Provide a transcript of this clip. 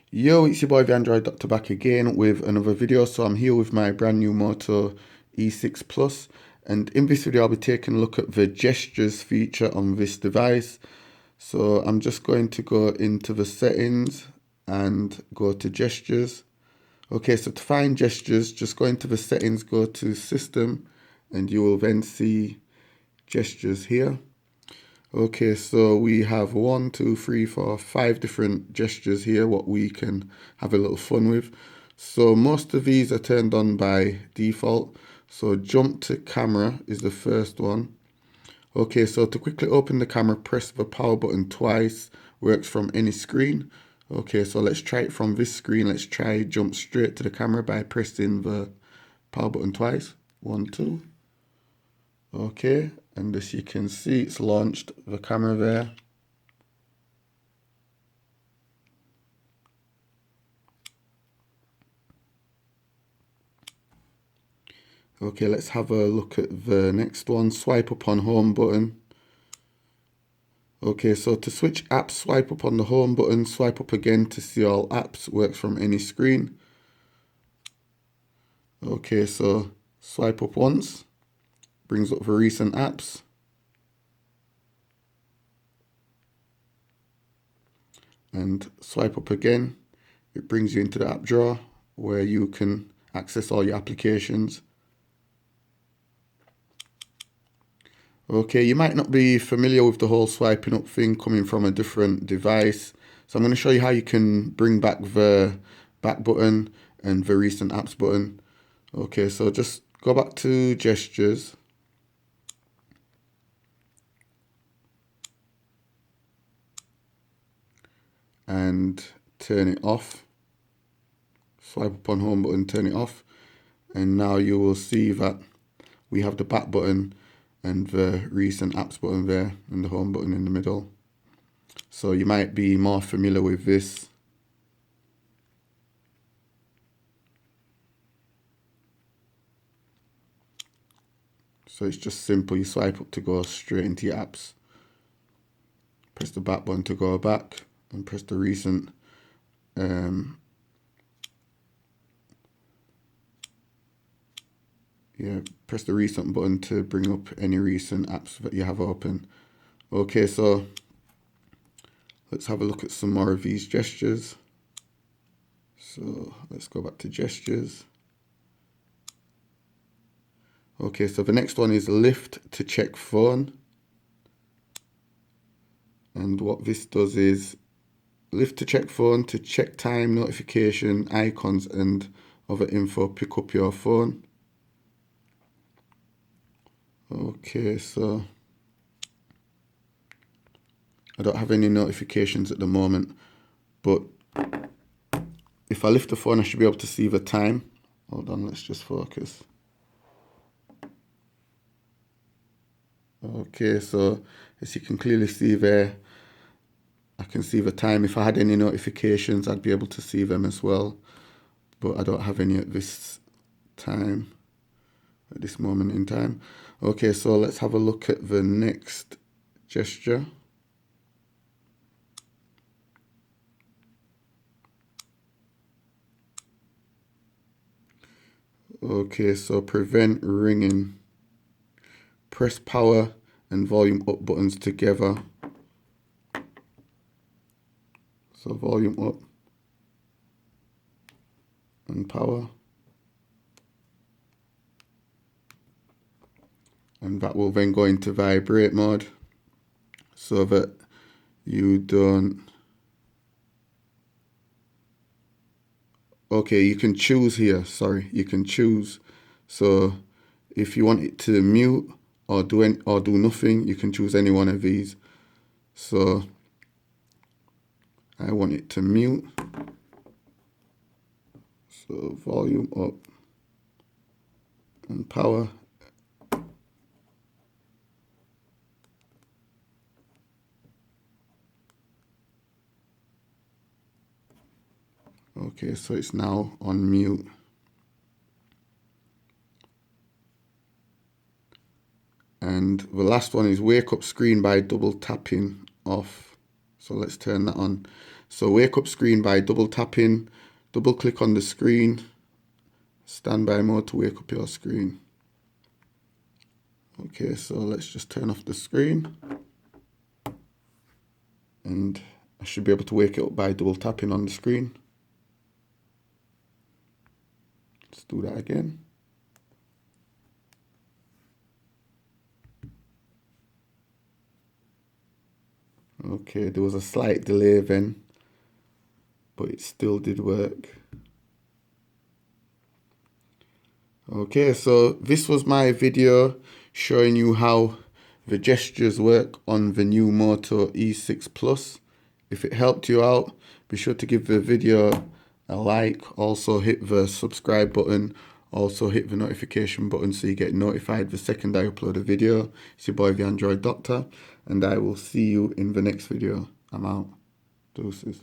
Yo, it's your boy the Android Doctor back again with another video. So I'm here with my brand new Moto E6 Plus, and in this video I'll be taking a look at the gestures feature on this device. So I'm just going to go into the settings and go to gestures. Okay, so to find gestures, just go into the settings, go to system, and you will then see gestures here. Okay, so we have 1, 2, 3, 4, 5 different gestures here, what we can have a little fun with. So most of these are turned on by default. So jump to camera is the first one. Okay, so to quickly open the camera, press the power button twice, works from any screen. Okay, so let's try it from this screen. Let's try jump straight to the camera by pressing the power button twice. 1, 2. Okay, and as you can see, it's launched the camera there. Okay, let's have a look at the next one. Swipe up on home button. Okay, so to switch apps, swipe up on the home button, swipe up again to see all apps, works from any screen. Okay, so swipe up once, brings up the recent apps. And swipe up again, it brings you into the app drawer where you can access all your applications. Okay, you might not be familiar with the whole swiping up thing coming from a different device. So I'm going to show you how you can bring back the back button and the recent apps button. Okay, so just go back to gestures. And turn it off. Swipe up on home button, turn it off. And now you will see that we have the back button and the recent apps button there and the home button in the middle. So you might be more familiar with this. So it's just simple, you swipe up to go straight into your apps. Press the back button to go back and press the recent press the recent button to bring up any recent apps that you have open. Okay, so let's have a look at some more of these gestures. So let's go back to gestures. Okay, so the next one is lift to check phone. And what this does is lift to check phone to check time, notification, icons, and other info. Pick up your phone. Okay, so I don't have any notifications at the moment, but if I lift the phone, I should be able to see the time. Hold on, let's just focus. Okay, so as you can clearly see there, I can see the time. If I had any notifications, I'd be able to see them as well, but I don't have any at this time, at this moment in time. Okay, so let's have a look at the next gesture. Okay, so prevent ringing. Press power and volume up buttons together. So volume up and power. And that will then go into vibrate mode so that you don't... Okay, you can choose here, sorry, you can choose. So if you want it to mute or do nothing, you can choose any one of these. So I want it to mute. So volume up and power. Okay, so it's now on mute. And the last one is wake up screen by double tapping off. So let's turn that on. So wake up screen by double tapping, double click on the screen, standby mode to wake up your screen. Okay, so let's just turn off the screen. And I should be able to wake it up by double tapping on the screen. Let's do that again. Okay, there was a slight delay then, but it still did work. Okay, so this was my video showing you how the gestures work on the new Moto E6 Plus. If it helped you out, be sure to give the video a like. Also hit the subscribe button. Also hit the notification button so you get notified the second I upload a video. It's your boy the Android Doctor, and I will see you in the next video. I'm out. Deuces.